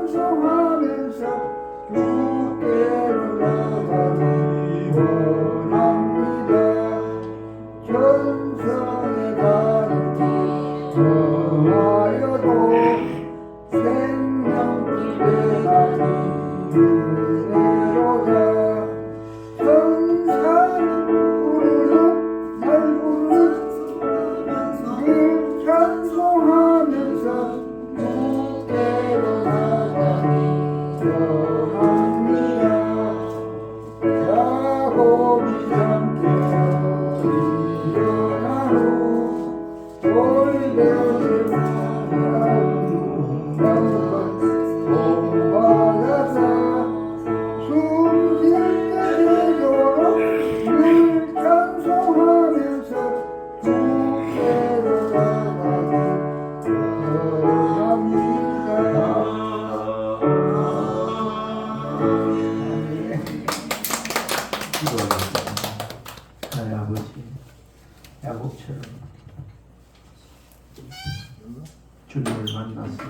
찬송하면서 주께로 나가기 원합니다. 전성에 가는 길 저하여도 생명길에 가니 은혜로다. 천사는 부르는 날 부르는 늘 찬송하면서 주께로 나가니 원합니다. 야곱이 잠깨어 일어난 후 돌변을 공부하여서 숨쉴 때 되도록 늘 찬송하면서 주께로 나가니 원합니다. 기도하겠습니다. 나의 아버지, 야곱처럼 주님을 만나서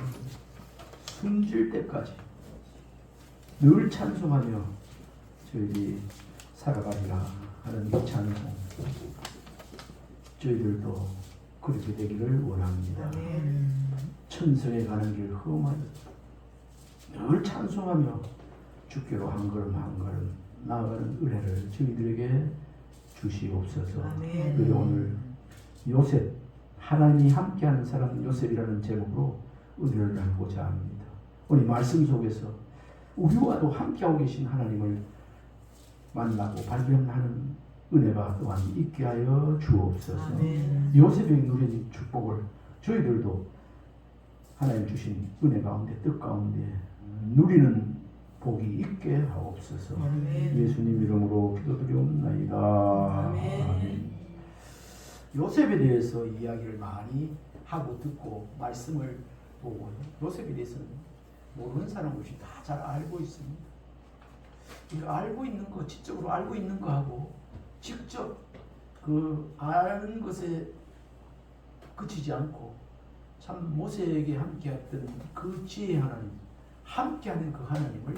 숨질 때까지 늘 찬송하며 저희들이 살아가리라 하는 이 찬송, 저희들도 그렇게 되기를 원합니다. 천성에 가는 길 험하여 늘 찬송하며 주께로 한 걸음 한 걸음 나아가는 은혜를 저희들에게 주시옵소서. 그리고 오늘 요셉, 하나님이 함께하는 사람 요셉이라는 제목으로 은혜를 나누고자 합니다. 오늘 말씀 속에서 우리와도 함께하고 계신 하나님을 만나고 발견하는 은혜가 또한 있게 하여 주옵소서. 요셉이 누린 축복을 저희들도 하나님 주신 은혜 가운데 뜻 가운데 누리는 복이 있게 하옵소서. 예수님 이름으로 기도드리옵나이다. 아멘. 요셉에 대해서 이야기를 많이 하고 듣고 말씀을 보고 요셉에 대해서는 모르는 사람 없이 다 잘 알고 있습니다. 우리가 알고 있는 거, 지적으로 알고 있는 거하고 직접 그 아는 것에 그치지 않고 참 모세에게 함께했던 그 지혜 하나님, 함께하는 그 하나님을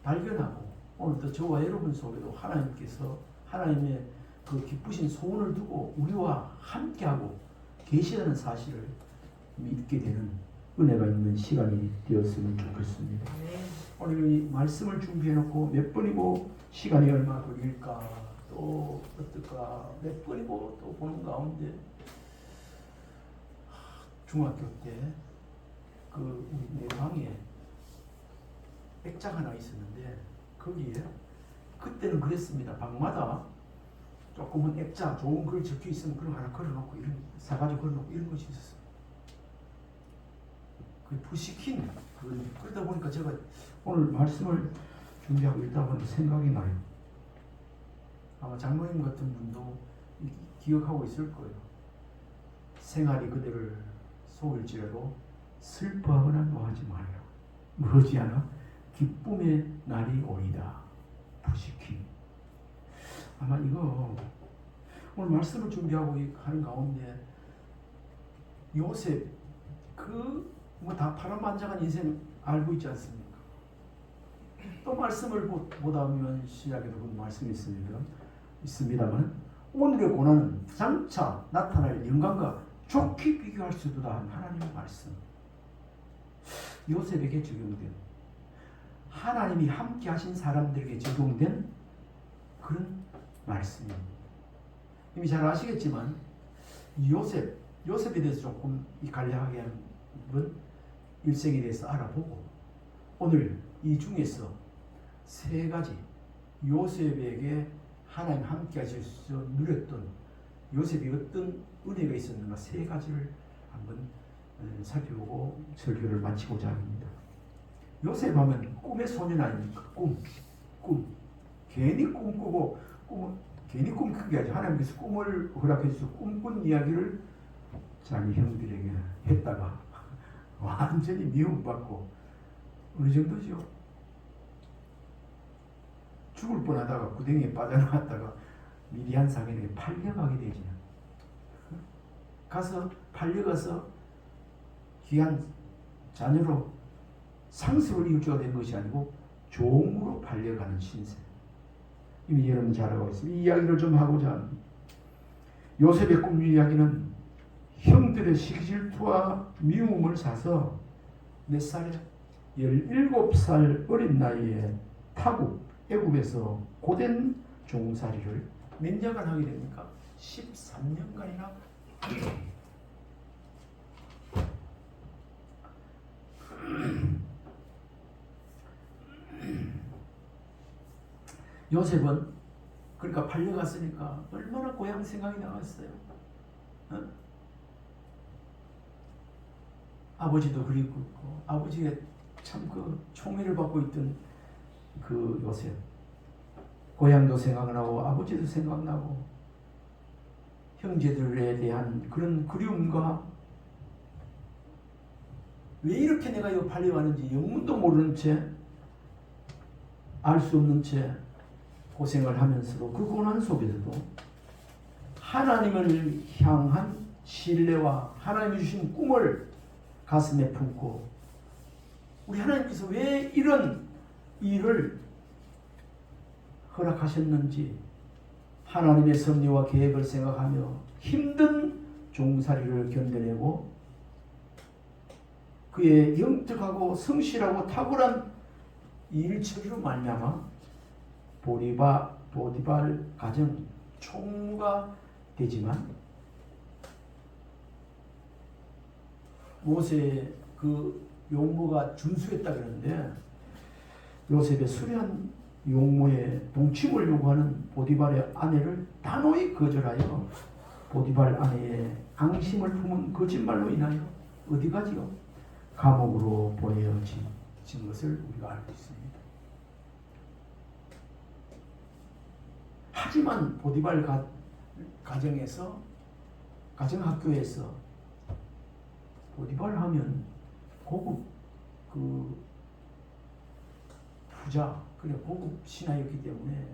발견하고 오늘도 저와 여러분 속에도 하나님께서 하나님의 그 기쁘신 소원을 두고 우리와 함께하고 계시다는 사실을 믿게 되는 은혜가 있는 시간이 되었으면 좋겠습니다. 오늘 이 말씀을 준비해놓고 몇 번이고 시간이 얼마 걸릴까 또 어떨까 몇 번이고 또 보는 가운데 중학교 때 그 우리 내 방에 액자가 하나 있었는데 거기에 그때는 그랬습니다. 방마다 조금은 액자 좋은 글 적혀 있으면 그런 거 하나 걸어놓고 이런 사가지고 걸어놓고 이런 것이 있었어요. 그 부시킨 그러다 보니까 제가 오늘 말씀을 준비하고 있다 보니 생각이 나요. 아마 장로님 같은 분도 기억하고 있을 거예요. 생활이 그대를 속일지라도 슬퍼하거나 노하지 말라. 머지않아 기쁨의 날이 오리다. 부시킴. 아마 이거 오늘 말씀을 준비하고 하는 가운데 요셉 그 뭐 다 파란만장한 인생 알고 있지 않습니까? 또 말씀을 보다 보면 시작에도 그 말씀이 있습니다만 오늘의 고난은 장차 나타날 영광과 좋게 비교할 수 없다 한 하나님의 말씀. 요셉에게 적용된 하나님이 함께 하신 사람들에게 적용된 그런 말씀입니다. 이미 잘 아시겠지만 요셉에 대해서 조금 간략하게 한번 일생에 대해서 알아보고 오늘 이 중에서 세 가지 요셉에게 하나님 함께 하셔서 누렸던 요셉이 어떤 은혜가 있었는가 세 가지를 한번 살펴보고 설교를 마치고자 합니다. 요셉 하면 꿈의 소년 아닙니까? 꿈. 괜히 꿈꾸고 괜히 꿈꾸게 하죠. 하나님께서 꿈을 허락해 주셔서 꿈꾼 이야기를 자기 형들에게 했다가 완전히 미움받고 어느 정도죠? 죽을 뻔하다가 구덩이에 빠져나왔다가 미디안 사관에게 팔려가게 되죠. 팔려가서 귀한 자녀로 상습을 이을 자가 된 것이 아니고 종으로 팔려가는 신세. 이미 여러분 잘 알고 있습니다. 이 이야기를 좀 하고자 합니다. 요셉의 꿈 이야기는 형들의 시기질투와 미움을 사서 몇 살에? 17살 어린 나이에 타국, 애국에서 고된 종살이를 몇 년간 하게 됩니까? 13년간이나 요셉은 그러니까 팔려갔으니까 얼마나 고향 생각이 나갔어요. 어? 아버지도 그리고 아버지의 참 그 총애를 받고 있던 그 요셉, 고향도 생각나고 아버지도 생각나고 형제들에 대한 그런 그리움과 왜 이렇게 내가 이거 팔려왔는지 영문도 모르는 채 알 수 없는 채 고생을 하면서도 그 고난 속에서도 하나님을 향한 신뢰와 하나님이 주신 꿈을 가슴에 품고 우리 하나님께서 왜 이런 일을 허락하셨는지 하나님의 섭리와 계획을 생각하며 힘든 종살이를 견뎌내고 그의 영특하고 성실하고 탁월한 일처리로 말미암아 보디발 가정 총무가 되지만 모세의 그 용모가 준수했다 그러는데 요셉의 수려한 용모의 동침을 요구하는 보디발의 아내를 단호히 거절하여 보디발 아내의 앙심을 품은 거짓말로 인하여 어디 가지요? 감옥으로 보내어진 것을 우리가 알고 있습니다. 하지만 보디발 가정에서 가정학교에서 보디발 하면 고급 그 부자 그래 고급 신하였기 때문에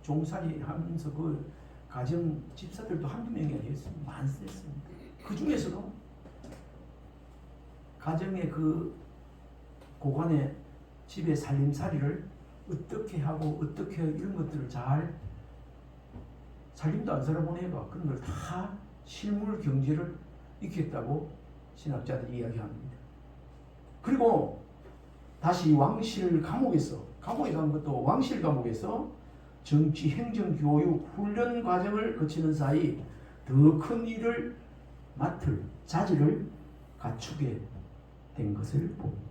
종살이 하면서 그 가정 집사들도 한두 명이 아니었습니다. 많았습니다. 그 중에서도 가정의 그 고관의 집의 살림살이를 어떻게 하고 어떻게 이런 것들을 잘 살림도 안 살아보내가 그런 걸 다 실물 경제를 익혔다고 신학자들이 이야기합니다. 그리고 다시 왕실 감옥에 간 것도 왕실 감옥에서 정치, 행정, 교육, 훈련 과정을 거치는 사이 더 큰 일을 맡을 자질을 갖추게 된 것을 봅니다.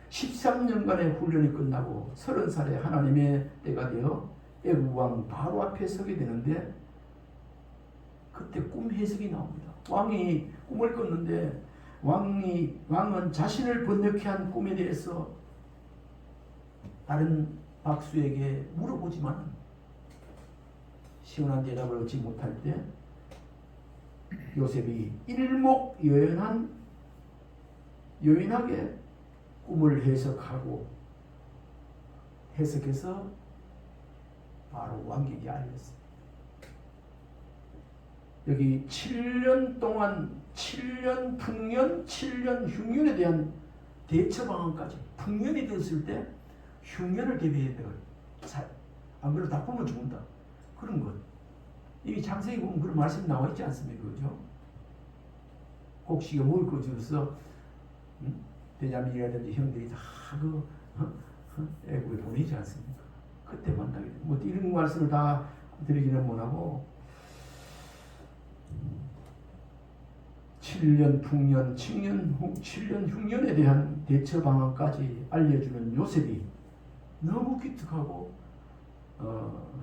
13년간의 훈련이 끝나고 30살에 하나님의 때가 되어 애국왕 바로 앞에 서게 되는데 그때 꿈 해석이 나옵니다. 왕이 꿈을 꿨는데 왕은 자신을 번역해 한 꿈에 대해서 다른 박수에게 물어보지만 시원한 대답을 얻지 못할 때 요셉이 요연하게 꿈을 해석해서 바로 왕에게 알렸습니다. 여기 7년 동안 7년 풍년, 7년 흉년에 대한 대처 방안까지 풍년이 됐을 때 흉년을 대비해야 돼요. 안 그래도 다 굶어 죽는다. 그런 것. 이미 창세기 보면 그런 말씀이 나와 있지 않습니까? 그죠? 곡식에 먹을 거 주어서 베냐민이라든지 형들이 다 애국에 보내지 않습니까? 그때 만나게 돼요. 뭐 이런 말씀을 다 드리기는 못하고 7년 풍년, 7년 흉년에 대한 대처 방안까지 알려주는 요셉이 너무 기특하고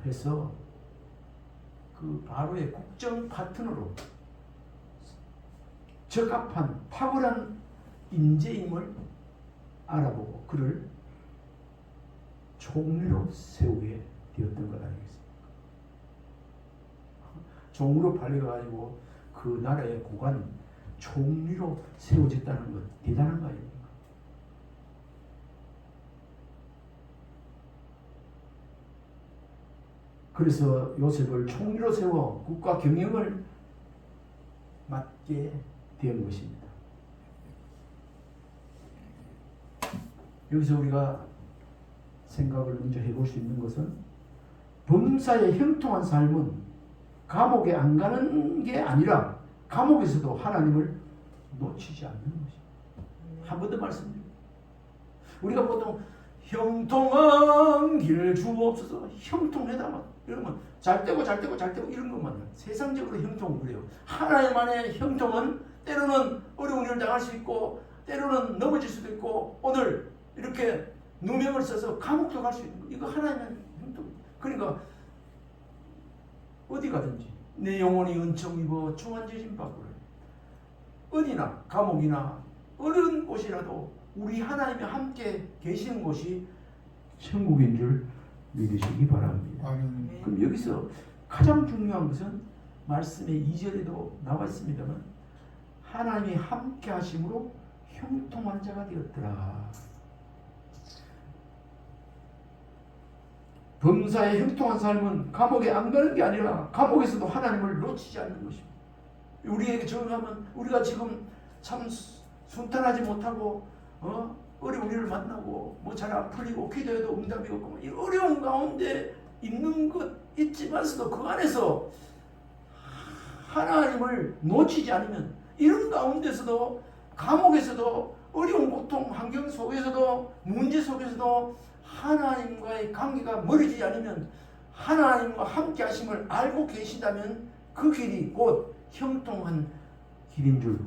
해서 그 바로의 국정 파트너로 적합한 탁월한 인재임을 알아보고 그를 총리로 세우게 되었던 것 아니겠습니까? 종으로 팔려가지고 그 나라의 고관 총리로 세워졌다는 것 대단한 거 아닙니까? 그래서 요셉을 총리로 세워 국가 경영을 맡게 된 것입니다. 여기서 우리가 생각을 먼저 해볼 수 있는 것은 범사에 형통한 삶은 감옥에 안 가는 게 아니라 감옥에서도 하나님을 놓치지 않는 것입니다. 한 번 더 말씀드립니다. 우리가 보통 형통한 길 주옵소서, 형통해다만 이러면 잘되고 이런 것만 세상적으로 형통은 그래요. 하나님만의 형통은 때로는 어려운 일을 당할 수 있고 때로는 넘어질 수도 있고 오늘 이렇게 누명을 써서 감옥도 갈 수 있는 거. 이거 하나님의 형통. 그러니까 어디 가든지 내 영혼이 은총 입어 중한죄진 받고 어디나 감옥이나 어느 곳이라도 우리 하나님이 함께 계시는 곳이 천국인 줄 믿으시기 바랍니다. 아멘. 그럼 여기서 가장 중요한 것은 말씀의 2절에도 나와 있습니다만 하나님이 함께 하심으로 형통한 자가 되었더라. 범사에 형통한 삶은 감옥에 안 가는 게 아니라 감옥에서도 하나님을 놓치지 않는 것입니다. 우리에게 적용하면 우리가 지금 참 순탄하지 못하고 어려운 일을 만나고 뭐 잘 안 풀리고 기도해도 응답이 없고 이 어려운 가운데 있는 것 있지만서도 그 안에서 하나님을 놓치지 않으면 이런 가운데서도 감옥에서도 어려운 고통 환경 속에서도 문제 속에서도 하나님과의 관계가 멀어지지 않으면 하나님과 함께 하심을 알고 계시다면 그 길이 곧 형통한 길인 줄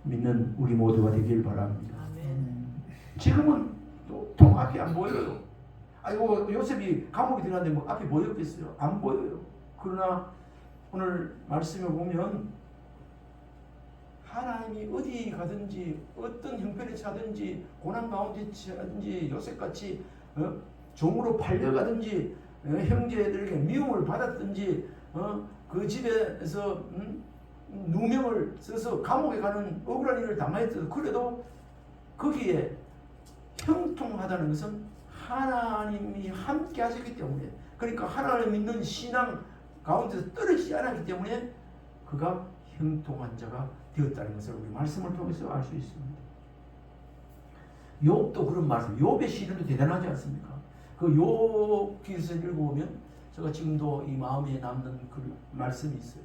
믿는 우리 모두가 되길 바랍니다. 지금은 통 앞이 안 보여요. 아이고 요셉이 감옥에 들어갔는데 뭐 앞이 보였겠어요? 안 보여요. 그러나 오늘 말씀을 보면 하나님이 어디 가든지 어떤 형편에 처하든지 고난 가운데 처하든지 요셉같이 종으로 팔려가든지 형제들에게 미움을 받았든지 그 집에서 누명을 써서 감옥에 가는 억울한 일을 당하였어도 그래도 거기에 형통하다는 것은 하나님이 함께 하셨기 때문에 그러니까 하나님 믿는 신앙 가운데서 떨어지지 않았기 때문에 그가 형통한 자가 되었다는 것을 우리 말씀을 통해서 알 수 있습니다. 욥도 그런 말씀, 욥의 시련도 대단하지 않습니까? 그 욥기서 읽어보면 제가 지금도 이 마음에 남는 그 말씀이 있어요.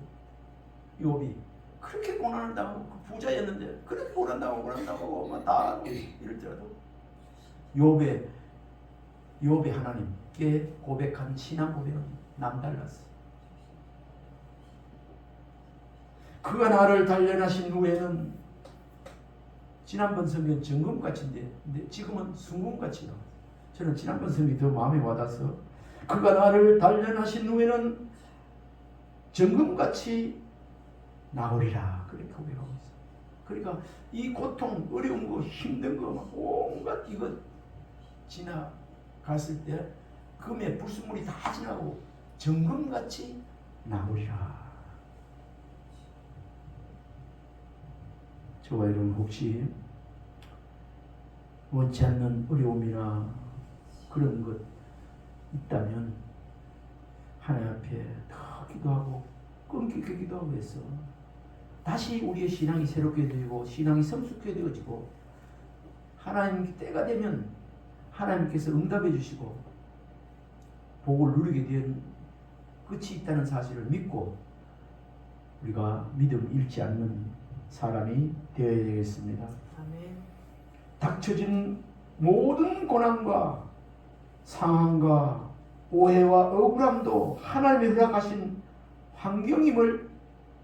욥이 그렇게 고난을 당하고 그 부자였는데 그렇게 고난당하고 다 이럴지라도 욥의 하나님께 고백한 신앙 고백은 남달랐어요. 그가 나를 단련하신 후에는 지난번 성경 정금같이인데 지금은 순금같이 나와요. 저는 지난번 성경이 더 마음에 와닿아서 그가 나를 단련하신 후에는 정금같이 나오리라 그렇게 고백하고 있어요. 그러니까 이 고통, 어려운 거, 힘든 거 막 온갖 이거 지나갔을 때 금의 불순물이 다 지나고 정금같이 나오리라. 저와 여러분 혹시 원치 않는 어려움이나 그런 것 있다면 하나님 앞에 더 기도하고 끈기있게 기도하고 해서 다시 우리의 신앙이 새롭게 되고 신앙이 성숙해 되어지고 하나님 때가 되면 하나님께서 응답해 주시고 복을 누리게 된 끝이 있다는 사실을 믿고 우리가 믿음 잃지 않는 사람이 되어야 되겠습니다. 아멘. 닥쳐진 모든 고난과 상황과 오해와 억울함도 하나님이 허락하신 환경임을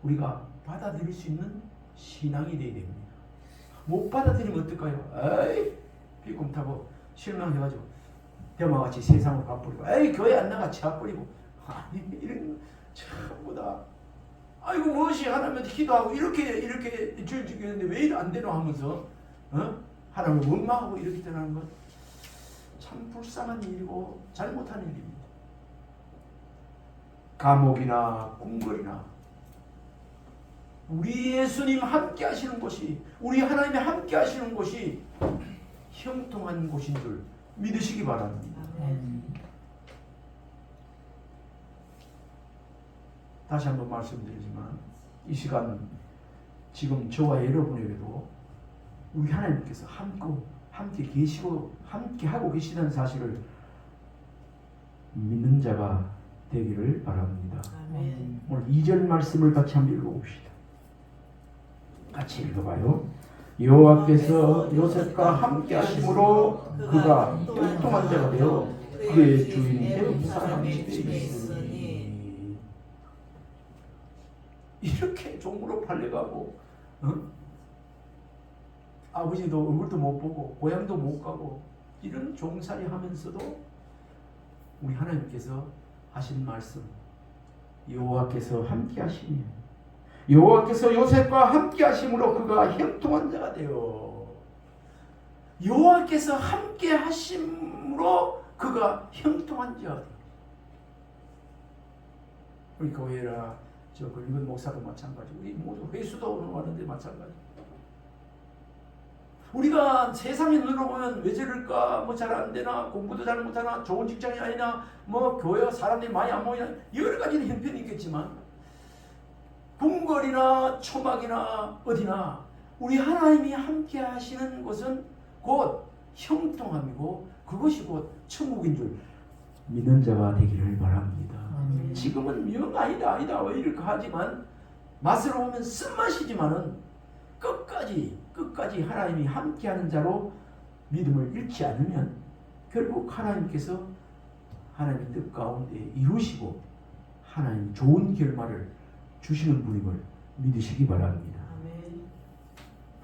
우리가 받아들일 수 있는 신앙이 되어야 됩니다. 못 받아들이면 어떨까요? 에이 비꿈 타고 실망해가지고 대마같이 세상으로 가버리고 에이 교회 안 나가 치아버리고 아니 이런 전부 다 아이고 무엇이 하나님한테 기도하고 이렇게 줄 주겠는데 왜 이래 안 되노 하면서 하나님을 원망하고 이렇게 되는 것 참 불쌍한 일이고 잘못한 일입니다. 감옥이나 궁궐이나 우리 예수님 함께 하시는 곳이 우리 하나님이 함께 하시는 곳이 형통한 곳인 줄 믿으시기 바랍니다. 다시 한번 말씀드리지만 이 시간 지금 저와 여러분에게도 우리 하나님께서 함께 계시고 함께 하고 계시다는 사실을 믿는 자가 되기를 바랍니다. 아멘. 오늘 2절 말씀을 같이 한번 읽어봅시다. 같이 읽어봐요. 여호와께서 요셉과 함께 하심으로 그가 형통한 자가 되어 그의 주인 사람의 집에 있으니. 이렇게 종으로 팔려가고 아버지도 얼굴도 못 보고 고향도 못 가고 이런 종살이 하면서도 우리 하나님께서 하신 말씀, 여호와께서 함께 하시니 여호와께서 요셉과 함께 하심으로 그가 형통한 자가 되어. 여호와께서 함께 하심으로 그가 형통한 자가 되어. 우리 교회라 저 권리건 목사도 마찬가지, 우리 모두 회수도 오늘 왔는데 마찬가지. 우리가 세상의 눈으로 보면 왜 저럴까, 뭐 잘 안 되나, 공부도 잘 못하나, 좋은 직장이 아니나, 뭐 교회가 사람들이 많이 안 모이나, 여러 가지는 형편이 있겠지만 궁궐이나 초막이나 어디나 우리 하나님이 함께 하시는 것은 곧 형통함이고 그것이 곧 천국인 줄 믿는 자가 되기를 바랍니다. 지금은 영 아니다 왜 이럴까 하지만 맛으로 보면 쓴맛이지만은 끝까지 하나님이 함께하는 자로 믿음을 잃지 않으면 결국 하나님께서 하나님의 뜻 가운데 이루시고 하나님 좋은 결말을 주시는 분임을 믿으시기 바랍니다. 아멘.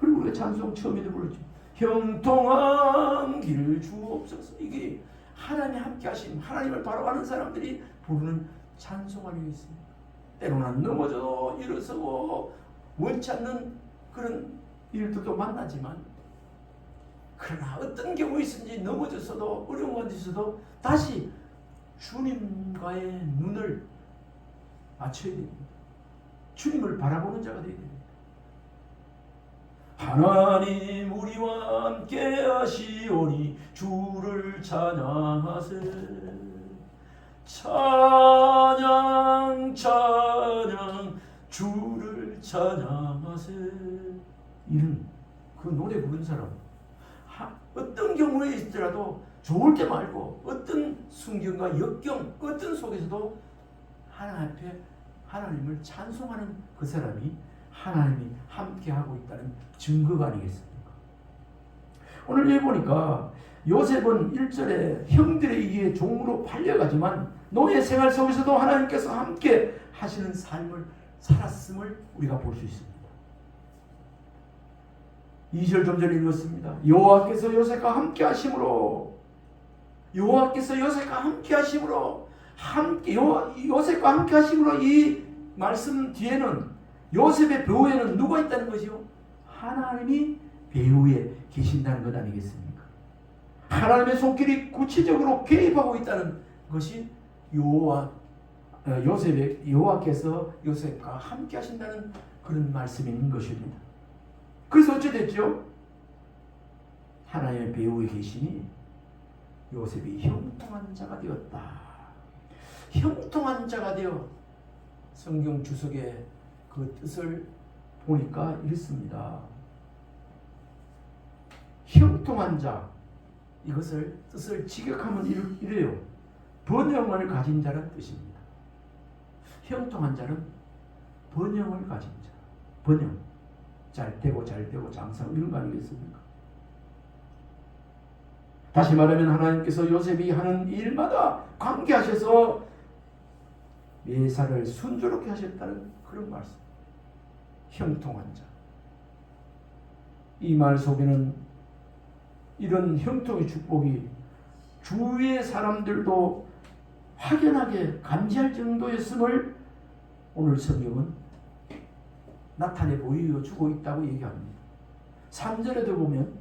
그리고 우리가 찬송 처음에도 불렀죠. 형통한 길 주옵소서. 이게 하나님이 함께하심, 하나님을 바라보는 사람들이 부르는 찬송 아니겠습니까? 때로는 넘어져도 일어서고 원치 않는 그런 일들도 만나지만, 그러나 어떤 경우에 있든지 넘어졌어도 어려운 것이 있어도 다시 주님과의 눈을 맞춰야 됩니다. 주님을 바라보는 자가 되어야 됩니다. 하나님 우리와 함께 하시오니 주를 찬양하세. 찬양 주를 찬양하세. 이런 그 노래 부른 사람, 어떤 경우에 있더라도 좋을 때 말고 어떤 순경과 역경 어떤 속에서도 하나님 앞에 하나님을 찬송하는 그 사람이 하나님이 함께하고 있다는 증거가 아니겠습니까? 오늘 여기 보니까 요셉은 1절에 형들에 의해 종으로 팔려가지만 노예 생활 속에서도 하나님께서 함께 하시는 삶을 살았음을 우리가 볼 수 있습니다. 2절 좀 전에 읽었습니다. 여호와께서 요셉과 함께 하심으로, 여호와께서 요셉과 함께 하심으로, 요셉과 함께 하심으로, 이 말씀 뒤에는 요셉의 배후에는 누가 있다는 것이요? 하나님이 배후에 계신다는 것 아니겠습니까? 하나님의 손길이 구체적으로 개입하고 있다는 것이 여호와께서 요셉과 함께 하신다는 그런 말씀인 것입니다. 그래서 어찌 됐죠? 하나님의 배후에 계시니 요셉이 형통한 자가 되었다. 형통한 자가 되어, 성경 주석의 그 뜻을 보니까 이렇습니다. 형통한 자, 이것을 뜻을 직역하면 이래요. 번영을 가진 자란 뜻입니다. 형통한 자는 번영을 가진 자. 번영, 잘 되고 장사하고 이런 거 아니겠습니까? 다시 말하면 하나님께서 요셉이 하는 일마다 관계하셔서 매사를 순조롭게 하셨다는 그런 말씀. 형통한 자. 이 말 속에는 이런 형통의 축복이 주위의 사람들도 확연하게 감지할 정도였음을 오늘 성경은 나타내 보여주고 있다고 얘기합니다. 3절에도 보면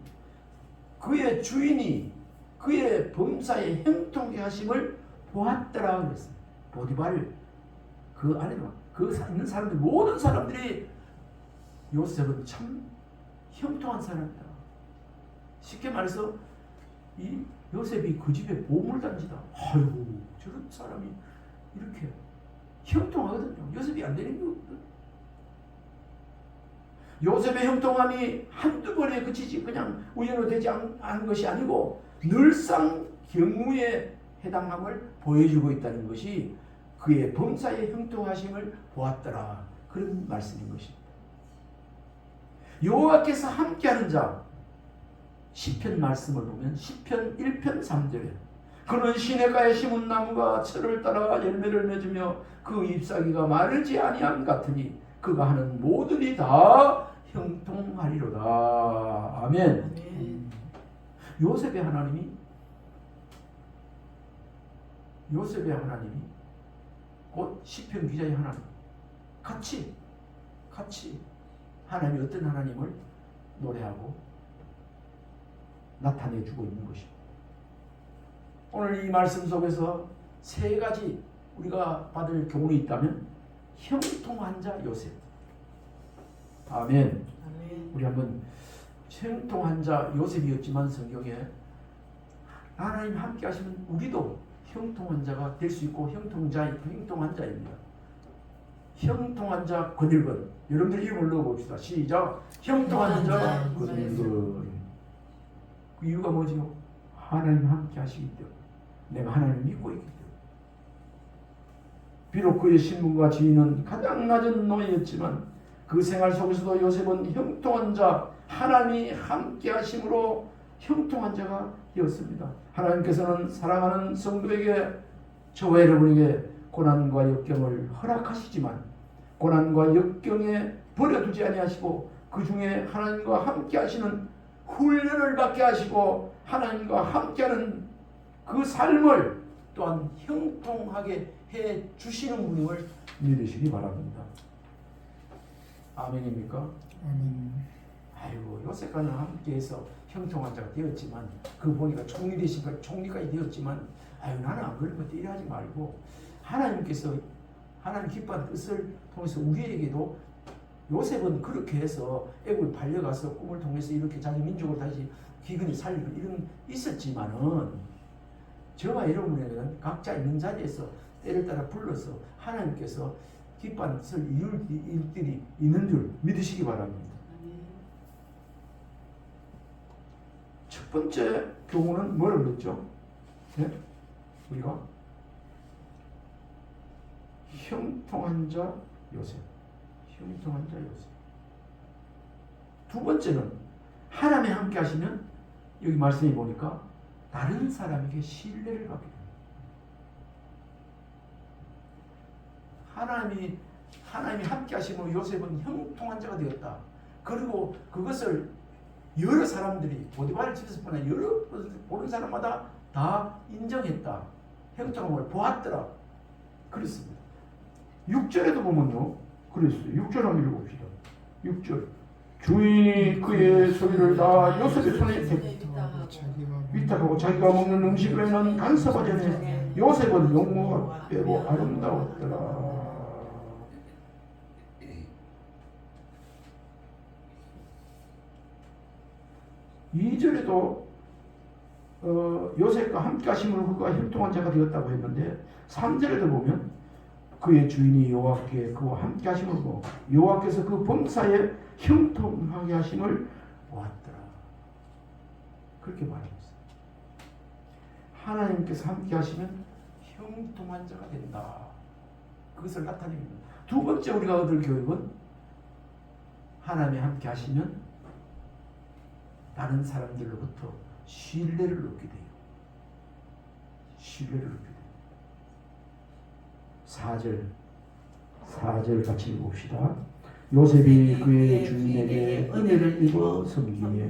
그의 주인이 그의 범사에 형통케 하심을 보았더라 그랬습니다. 보디발, 그 안에도 그 있는 사람들, 모든 사람들이 요셉은 참 형통한 사람이다. 쉽게 말해서 이 요셉이 그 집에 보물단지다. 아이고, 저런 사람이 이렇게 형통하거든요. 요셉이 안 되는 거거든. 요셉의 형통함이 한두 번에 그치지 그냥 우연으로 되지 않은 것이 아니고 늘상 경우에 해당함을 보여주고 있다는 것이 그의 범사의 형통하심을 보았더라. 그런 말씀인 것입니다. 여호와께서 함께하는 자, 시편 말씀을 보면 시편 1편 3절에 그는 시냇가에 심은 나무가 철을 따라 열매를 맺으며 그 잎사귀가 마르지 아니함 같으니 그가 하는 모든 일이 다 형통하리로다. 아멘. 아멘. 요셉의 하나님이 곧 시편 기자의 하나님 같이 하나님이 어떤 하나님을 노래하고 나타내주고 있는 것입니다. 오늘 이 말씀 속에서 세 가지 우리가 받을 교훈이 있다면 형통한 자 요셉. 아멘. 아멘. 우리 한번 형통한 자 요셉이었지만 성경에 하나님 함께 하시면 우리도 형통한 자가 될 수 있고 형통한 자입니다. 형통한 자 권일건. 여러분들 이름을 넣어봅시다. 시작. 형통한 자 권일건. 그 이유가 뭐지요? 하나님 함께 하시기 때문에. 내가 하나님을 믿고 있기 때문에. 비록 그의 신분과 지위는 가장 낮은 노예였지만 그 생활 속에서도 요셉은 형통한 자, 하나님이 함께 하심으로 형통한 자가 되었습니다. 하나님께서는 사랑하는 성도에게 저와 여러분에게 고난과 역경을 허락하시지만 고난과 역경에 버려두지 아니하시고 그 중에 하나님과 함께 하시는 훈련을 받게 하시고 하나님과 함께하는 그 삶을 또한 형통하게 해 주시는 분임을 믿으시기 바랍니다. 아멘입니까? 아멘. 아이고 요셉과는 함께해서 형통한 자가 되었지만 그 보니까 총리 되시니까 총리까지 되었지만 아유 나는 안 그런 것도 이래 하지 말고 하나님께서 하나님 기뻐하는 뜻을 통해서 우리에게도 요셉은 그렇게 해서 애굽에 팔려가서 꿈을 통해서 이렇게 자기 민족을 다시 기근히 살리고 이런 있었지만은 저와 여러분에게는 각자 있는 자리에서 때를 따라 불러서 하나님께서 기뻐하는 뜻을 이룰 일들이 있는 줄 믿으시기 바랍니다. 첫 번째 교훈은 뭐를 넣었죠? 네? 우리가 형통한 자 요셉. 형통한 자 요셉. 두 번째는 하나님이 함께 하시면 여기 말씀해 보니까 다른 사람에게 신뢰를 받게 됩니다. 하나님이 함께 하시므로 요셉은 형통한 자가 되었다. 그리고 그것을 여러 사람들이 보디발 집에서뿐 아니라 여러 보는 사람마다 다 인정했다. 형통함을 보았더라. 그랬습니다. 6절에도 보면요. 그랬어요. 6절 한번 읽어봅시다. 6절. 주인이 그의 소리를 다 요셉의 손에 위탁하고 자기가 먹는 음식 외에는 간섭하지 않으니 요셉은 용모가 빼고 아름다웠더라. 2절에도 요셉과 함께 하심으로 그가 형통한 자가 되었다고 했는데 3절에도 보면 그의 주인이 여호와께 그와 함께 하심으로 여호와께서 그 범사에 형통하게 하심을 보았더라. 그렇게 말했어요. 하나님께서 함께 하시면 형통한 자가 된다. 그것을 나타냅니다. 두 번째 우리가 얻을 교육은 하나님이 함께 하시면 다른 사람들로부터 신뢰를 얻게 돼요. 신뢰를 얻게 돼요. 4절 같이 읽읍시다. 요셉이 그의 주인에게 은혜를 입어 섬기며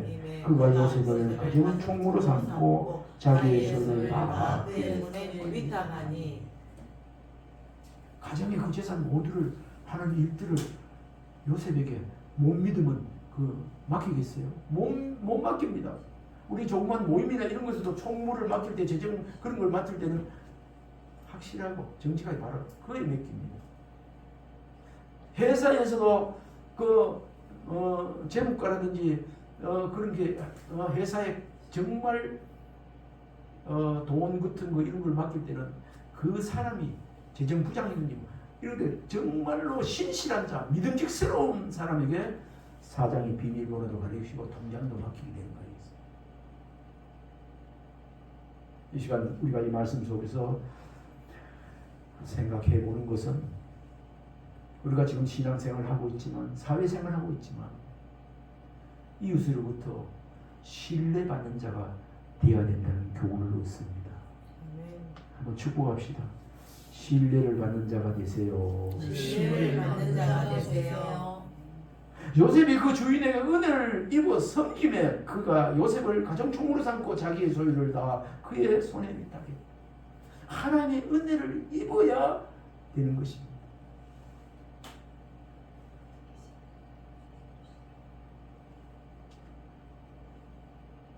그가 요셉을 가진 총무로 삼고 자기의 손을 다 위탁하니 가정의 그 재산 모두를 하는 일들을 요셉에게 못 믿으면 맡기겠어요? 못 맡깁니다. 우리 조그만 모임이나 이런 것에도 총무를 맡길 때 재정 그런 걸 맡을 때는 확실하고 정직하게 바로 그에 맡깁니다. 회사에서도 재무과라든지 그런 게 회사에 정말 돈 같은 거 이런 걸 맡길 때는 그 사람이 재정부장이든지 이런 데 정말로 신실한 자, 믿음직스러운 사람에게 사장이 비밀번호도 가리키고 통장도 막히게 되는 거 아니겠어요? 이 시간 우리가 이 말씀 속에서 생각해 보는 것은 우리가 지금 신앙생활을 하고 있지만 사회생활을 하고 있지만 이웃으로부터 신뢰받는 자가 되어야 된다는 교훈을 얻습니다. 한번 축복합시다. 신뢰를 받는 자가 되세요. 신뢰를 받는 자가 되세요. 요셉이 그 주인에게 은혜를 입어 섬김에 그가 요셉을 가정총무로 삼고 자기의 소유를 다 그의 손에 위탁했다. 하나님의 은혜를 입어야 되는 것입니다.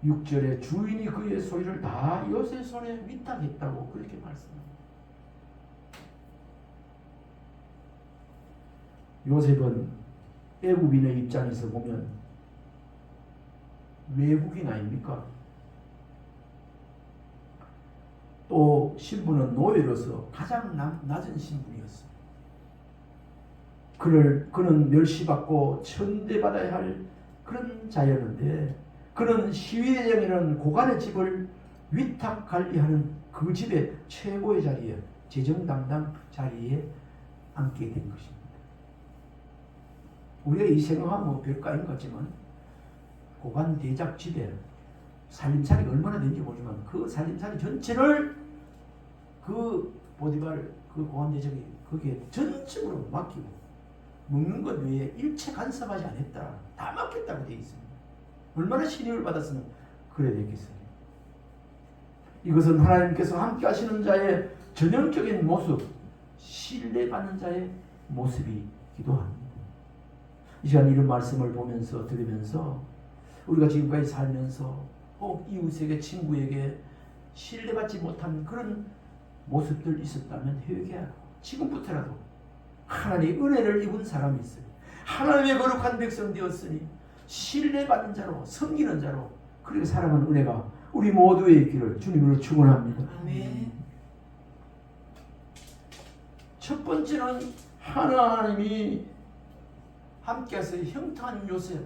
6절에 주인이 그의 소유를 다 요셉 손에 위탁했다고 그렇게 말씀합니다. 요셉은 애국인의 입장에서 보면 외국인 아닙니까? 또 신분은 노예로서 가장 낮은 신분이었습니다. 그는 멸시받고 천대받아야 할 그런 자였는데 그는 시위대장이라는 고관의 집을 위탁 관리하는 그 집의 최고의 자리에 재정 담당 자리에 앉게 된 것입니다. 우리가 이 생각하면 뭐 별거 아닌 것 같지만 고관 대작 집에 살림살이가 얼마나 되는지 모르지만 그 살림살이 전체를 그 보디발 그 고관 대작이 거기에 전적으로 맡기고 먹는 것 외에 일체 간섭하지 않았다. 다 맡겼다고 되어 있습니다. 얼마나 신임을 받았으면 그래야 되겠어요. 이것은 하나님께서 함께 하시는 자의 전형적인 모습, 신뢰받는 자의 모습이기도 합니다. 이 시간 이런 말씀을 보면서 들으면서 우리가 지금까지 살면서 이웃에게 친구에게 신뢰받지 못한 그런 모습들 있었다면 회개하고 지금부터라도 하나님의 은혜를 입은 사람이 있어요. 하나님의 거룩한 백성 되었으니 신뢰받는 자로 섬기는 자로 그렇게 살아가는 은혜가 우리 모두의 있기를 주님으로 축원합니다. 아멘. 첫 번째는 하나님이 함께해서 형통한 요셉.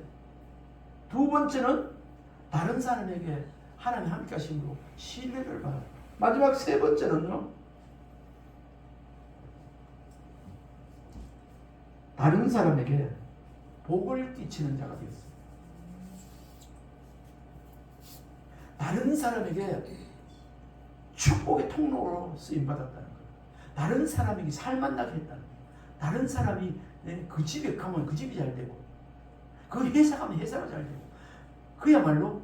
두 번째는 다른 사람에게 하나님이 함께하심으로 신뢰를 받아. 마지막 세 번째는요. 다른 사람에게 복을 끼치는 자가 되었습니다. 다른 사람에게 축복의 통로로 쓰임받았다는 것. 다른 사람에게 살만나게 했다는 것. 다른 사람이 그 집에 가면 그 집이 잘 되고 그 회사 가면 회사가 잘 되고 그야말로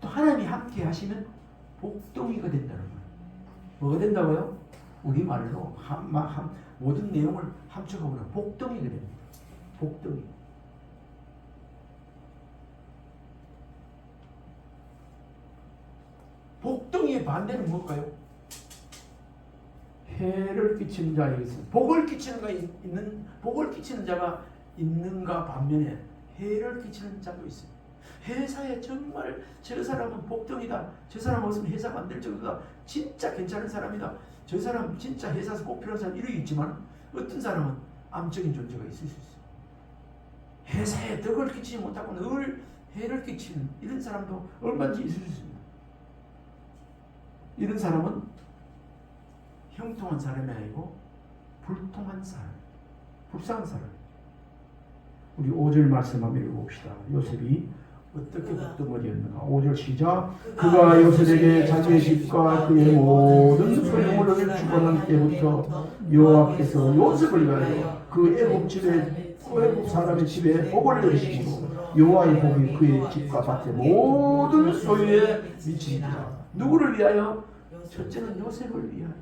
하나님이 함께 하시면 복덩이가 된다는 거예요. 뭐가 된다고요? 우리말로 모든 내용을 함축하면 복덩이가 됩니다. 복덩이. 복덩이의 반대는 뭘까요? 해를 끼치는 자에게 있습니다. 복을 끼치는 자가 있는가 반면에 해를 끼치는 자도 있습니다. 회사에 정말 저 사람은 복덩이다. 저 사람 없으면 회사가 안 될 정도다. 진짜 괜찮은 사람이다. 저 사람 진짜 회사에서 꼭 필요한 사람 이렇게 있지만 어떤 사람은 암적인 존재가 있을 수 있어요. 회사에 덕을 끼치지 못하고 늘 해를 끼치는 이런 사람도 얼마든지 있을 수 있습니다. 이런 사람은 형통한 사람이 아니고 불통한 사람, 불쌍한 사람. 우리 5절 말씀 한번 읽어봅시다. 요셉이 어떻게 복덩어리였는가. 5절 시작. 그가 요셉에게 자기의 집과 그의 모든 소유물을 주관한 때부터 여호와께서 요셉을 위하여 그 애굽 사람의 집에 복을 내리심으로 여호와의 복이 그의 집과 밭의 모든 소유에 미치니라. 누구를 위하여? 첫째는 요셉을 위하여.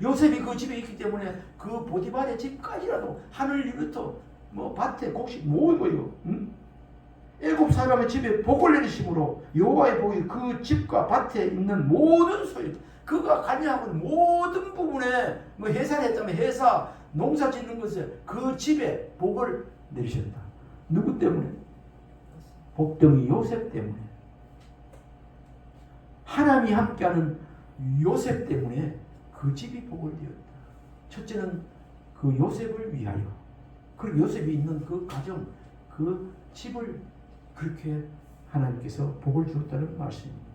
요셉이 그 집에 있기 때문에 그 보디발의 집까지라도 하늘 위부터 밭에 곡식 모은 거예요. 애굽 사람의 집에 복을 내리심으로 여호와의 복이 그 집과 밭에 있는 모든 소유, 그가 관여하는 모든 부분에 회사를 했다면 회사, 농사 짓는 것을 그 집에 복을 내리셨다. 누구 때문에? 복덩이 요셉 때문에. 하나님이 함께하는 요셉 때문에 그 집이 복을 되었다. 첫째는 그 요셉을 위하여. 그리고 요셉이 있는 그 가정, 그 집을 그렇게 하나님께서 복을 주었다는 말씀입니다.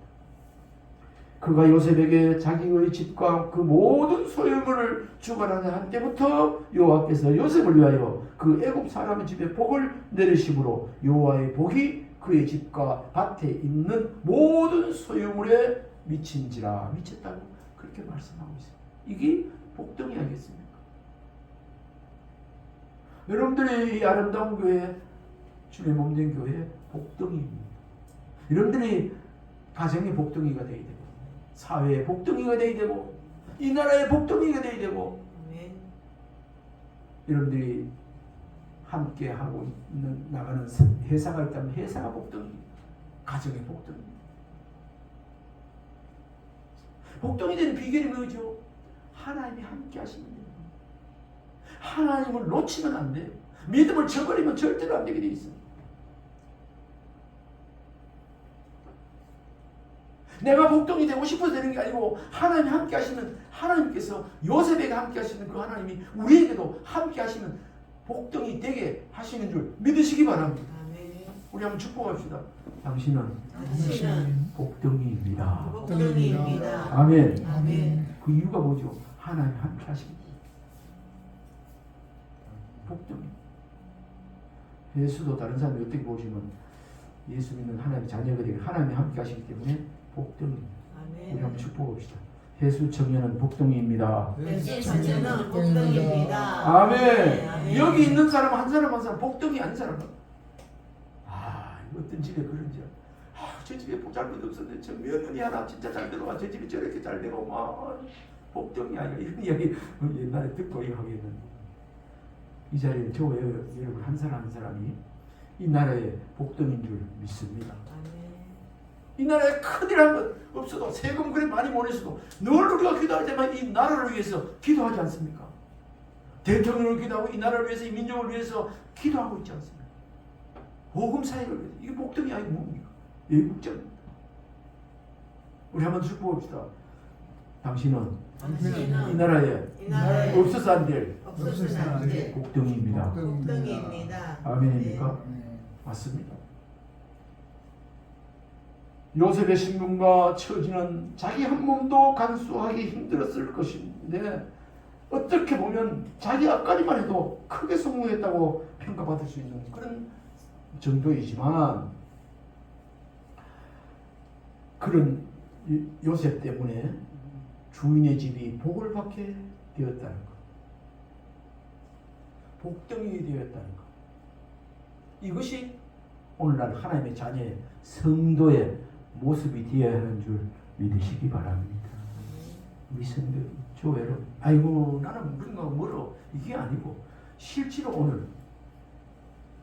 그가 요셉에게 자기의 집과 그 모든 소유물을 주관하는 한때부터 여호와께서 요셉을 위하여 그 애굽 사람의 집에 복을 내리심으로 여호와의 복이 그의 집과 밭에 있는 모든 소유물에 미친지라. 미쳤다고 그렇게 말씀하고 있습니다. 이게 복덩이 아니겠습니까? 여러분들이 이 아름다운 교회, 주의 몸된 교회 복덩이입니다. 여러분들이 가정의 복덩이가 되어야 되고, 사회의 복덩이가 되어야 되고, 이 나라의 복덩이가 되어야 되고, 아멘. 여러분들이 함께 하고 있는 나가는 회사가 있다면 회사가 복덩이, 가정의 복덩이. 복덩이 되는 비결이 뭐죠? 하나님이 함께 하시는 거예요. 하나님을 놓치면 안 돼요. 믿음을 저버리면 절대로 안 되게 돼 있어요. 내가 복덩이 되고 싶어서 되는 게 아니고 하나님이 함께 하시는, 하나님께서 요셉에게 함께 하시는 그 하나님이 우리에게도 함께 하시는 복덩이 되게 하시는 줄 믿으시기 바랍니다. 아멘. 우리 한번 축복합시다. 당신은 당신은 복덩이입니다. 복덩이입니다. 아멘. 아멘. 그 이유가 뭐죠? 하나님 함께 하십니다. 복덩이. 예수도 다른 사람이 어떻게 보시면 예수 믿는 하나님의 자녀가 되게 하나님이 함께 하시기 때문에 복덩이입니다. 우리 아멘. 한번 축복합시다. 예수 청년은 복덩이입니다. 예수 자녀는 복덩이입니다. 아멘. 아멘. 여기 있는 사람 한 사람 한 사람 복덩이 아닌 사람은 어떤 집에 그런지 저 집에 보잘것 없었는데 저 며느리 하나 진짜 잘 들어와 저 집이 저렇게 잘 되고 막 복덩이 아니야 이런 이야기 옛날에 듣고 이거 하겠는데 이 자리에 저 여러분 한 사람 한 사람이 이 나라의 복덩인 줄 믿습니다. 아멘. 이 나라에 큰일 한 것 없어도 세금 그래 많이 보내서도 늘 우리가 기도할 때만 이 나라를 위해서 기도하지 않습니까? 대통령을 기도하고 이 나라를 위해서 이 민족을 위해서 기도하고 있지 않습니까? 복음 사역을 위해서. 이게 복덩이 아니고 뭡니까? 애국자입니다. 우리 한번 축복합시다. 당신은 이 나라에 없어서 안 될 복덩이입니다. 복덩이입니다. 아멘입니까? 맞습니다. 요셉의 신분과 처지는 자기 한 몸도 간수하기 힘들었을 것인데 어떻게 보면 자기 앞가리만 해도 크게 성공했다고 평가받을 수 있는 그런 정도이지만 그런 요셉 때문에 주인의 집이 복을 받게 되었다는 것, 복덩이 되었다는 것, 이것이 오늘날 하나님의 자녀의 성도의 모습이 되어야 하는 줄 믿으시기 바랍니다. 우리 성도, 교회로 아이고 나는 뭔가 멀어 이게 아니고 실제로 오늘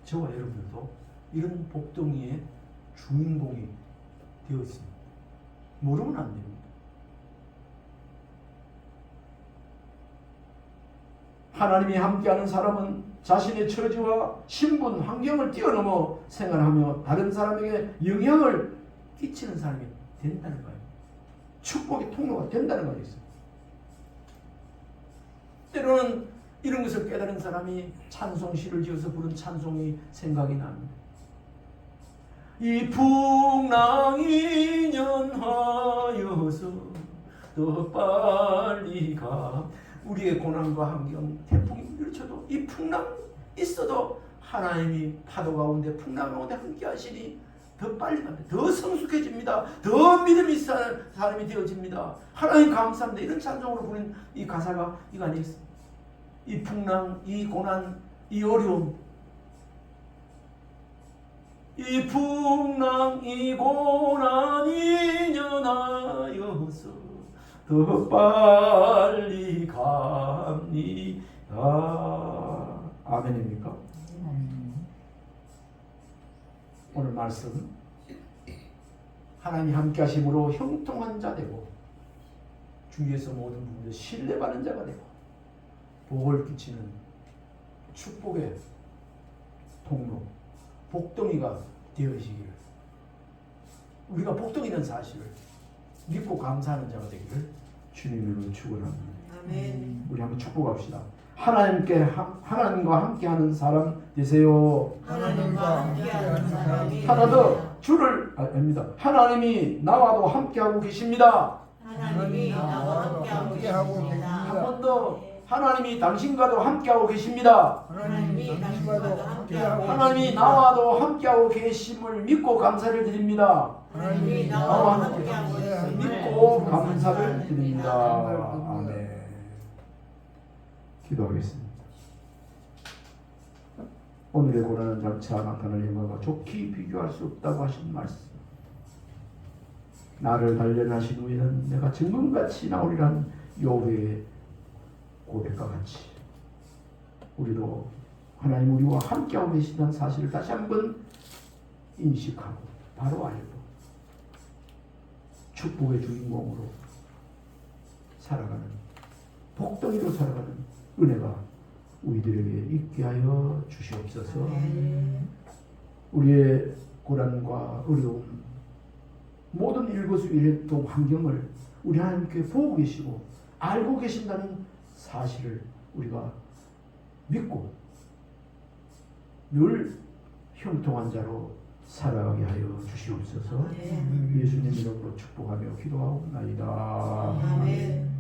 저와 여러분들도 이런 복덩이의 주인공이 되었습니다. 모르면 안 됩니다. 하나님이 함께하는 사람은 자신의 처지와 신분, 환경을 뛰어넘어 생활하며 다른 사람에게 영향을 끼치는 사람이 된다는 거예요. 축복의 통로가 된다는 거예요. 때로는 이런 것을 깨달은 사람이 찬송시를 지어서 부른 찬송이 생각이 납니다. 이 풍랑이 연하여서 더 빨리 가. 우리의 고난과 환경, 태풍이 밀쳐도 이 풍랑 있어도 하나님이 파도 가운데 풍랑 가운데 함께 하시니 더 빨리 갑니다. 더 성숙해집니다. 더 믿음이 있는 사람이 되어집니다. 하나님 감사합니다. 이런 찬송으로 부른 이 가사가 이거 아니겠습니까? 이 풍랑, 이 고난, 이 어려움, 이 풍랑, 이 고난이 연하여서 더 빨리 갑니다. 아멘입니까? 오늘 말씀 하나님이 함께 하심으로 형통한 자 되고 주위에서 모든 부분에 신뢰받는 자가 되고 복을 끼치는 축복의 통로, 복덩이가 되어지기를, 우리가 복덩이는 사실을 믿고 감사하는 자가 되기를 주님으로 축원합니다. 아멘. 우리 한번 축복합시다. 하나님과 함께하는 사람 되세요. 하나님과 함께하는 사람이 하나 더 주를 아닙니다. 하나님이 나와도 함께하고 계십니다. 하나님이 나와 함께하고 계십니다. 한 번 더 하나님이 당신과도 함께하고 계십니다. 하나님이 당신과도 함께하고 하나님이 나와도 함께하고 계심을 믿고 감사를 드립니다. 하나님이 나와 나와 함께 함께하고 계심을 믿고 감사를 드립니다. 아멘. 기도하겠습니다. 오늘의 고난은 장차 나타날 영광과 좋게 비교할 수 없다고 하신 말씀. 나를 단련하신 후에는 내가 증거같이 나오리란 욥의 고백과 같이 우리도 하나님 우리와 함께하고 계신다는 사실을 다시 한번 인식하고 바로 알고 축복의 주인공으로 살아가는 복덩이로 살아가는 은혜가 우리들에게 있게 하여 주시옵소서. 우리의 고난과 어려움 모든 일거수일투 환경을 우리 하나님께 보고 계시고 알고 계신다는 사실을 우리가 믿고 늘 형통한 자로 살아가게 하여 주시옵소서. 예수님 이름으로 축복하며 기도하옵나이다. 아멘.